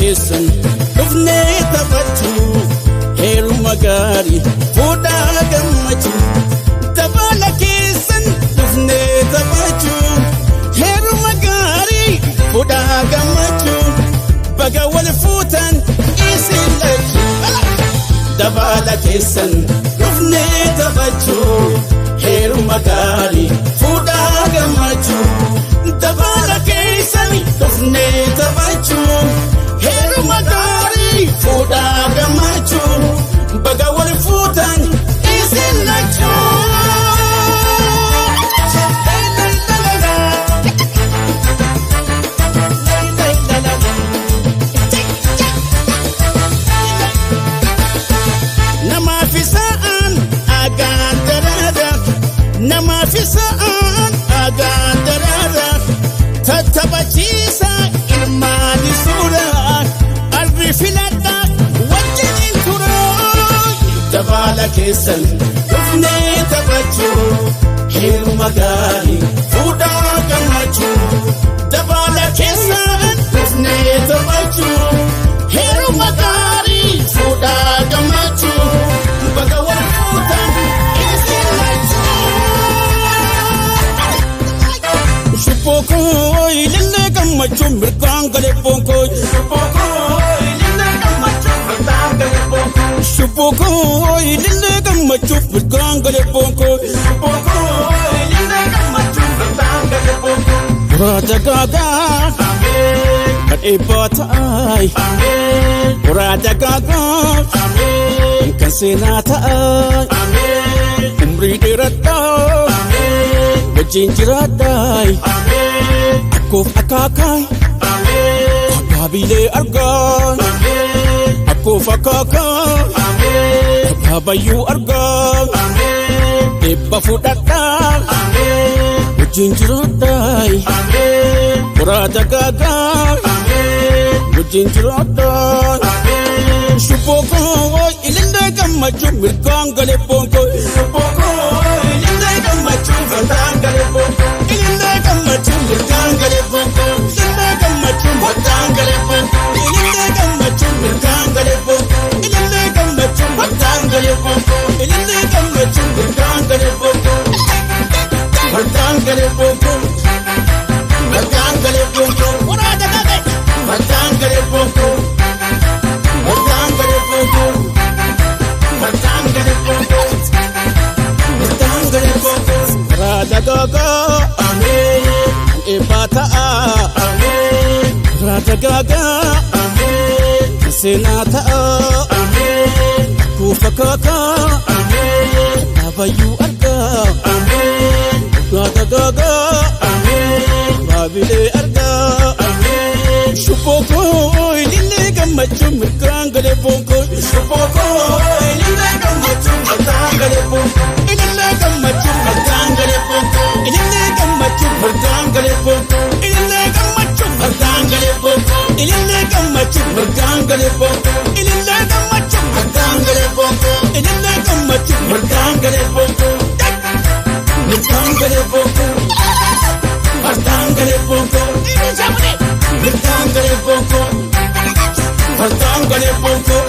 keessan dhufnee taphachuu heeruma gaarii fuudhaa gammachuu dabala keessan dhufnee taphachuu heeruma gaarii fuudhaa gammachuu baga wal fuutan isin lachuu dabala keessan dhufnee taphachuu heeruma gaarii fuudhaa gammachuu dabala keessan dhufnee taphachuu heeruma gaarii fuudhaa gammachuu baga wal fuutan isin lachuu. Namaafisaan agaan daraara tattabachiisa ilmaani suuraa arri filadha wajjin turaa dabala keessan dhufnee taphachuu heeruma gaarii fuudhaa gammachuu dabala keessan dhufnee taphachuu heeruma gaarii fuudhaa gammachuu baga wal fuutan isin lachuu. Shupokoi lille gammachuu mirgaan galee bonkoo Shupokoi lille gammachuu mirgaan galee bonkoo Shupokoi lille gammachuu mirgaan galee bonkoo Shupokoi lille gammachuu mirgaan galee bonkoo Burada gagaa Amen kadhee baataay Amen burada gagaa Amen kan seenaa ta'ay Amen umrii dheeradhaa Amen wajjin jiraadhaay Akkoof akaakai Abaabilee argaa Akkoof akaakai Abaabayyuu argaa Eebba fudhadhaa wajjin jiraadhaay Muraada gaagaa wajjin jiraadhaay Shupokoo ilillee gammachuu mirgaan galee bonkoo Shupokoo ilillee gammachuu mirgaan galee bonkoo ilillee gammachuu mirgaan galee bonkoo ilillee gammachuu mirgaan galee bonkoo ilillee gammachuu mirgaan galee bonkoo ilillee gammachuu mirgaan galee bonkoo ilillee gammachuu mirgaan galee bonkoo mirgaan galee bonkoo mirgaan galee bonkoo waraada galee mirgaan galee bonkoo mirgaan galee bonkoo mirgaan galee bonkoo mirgaan galee bonkoo waraada gagaa Amen eebbataa Amen waraada gagaa Amen seenaa ta'aa Amen kuufa kaakaa Amen Abaabayyuu argaa Amen waraada gagaa Amen Abaabilee argaa Amen Shupokoo ilillee gammachuu mirgaan galee bonkoo Shupokoo ilillee gammachuu mirgaan galee bonkoo ilillee gammachuu mirgaan galee bonkoo ilillee gammachuu mirgaan galee bonkoo ilillee gammachuu mirgaan galee bonkoo ilillee gammachuu mirgaan galee bonkoo ilillee gammachuu mirgaan galee bonkoo ilillee gammachuu mirgaan galee bonkoo mirgaan galee bonkoo mirgaan galee bonkoo mirgaan galee bonkoo mirgaan galee bonkoo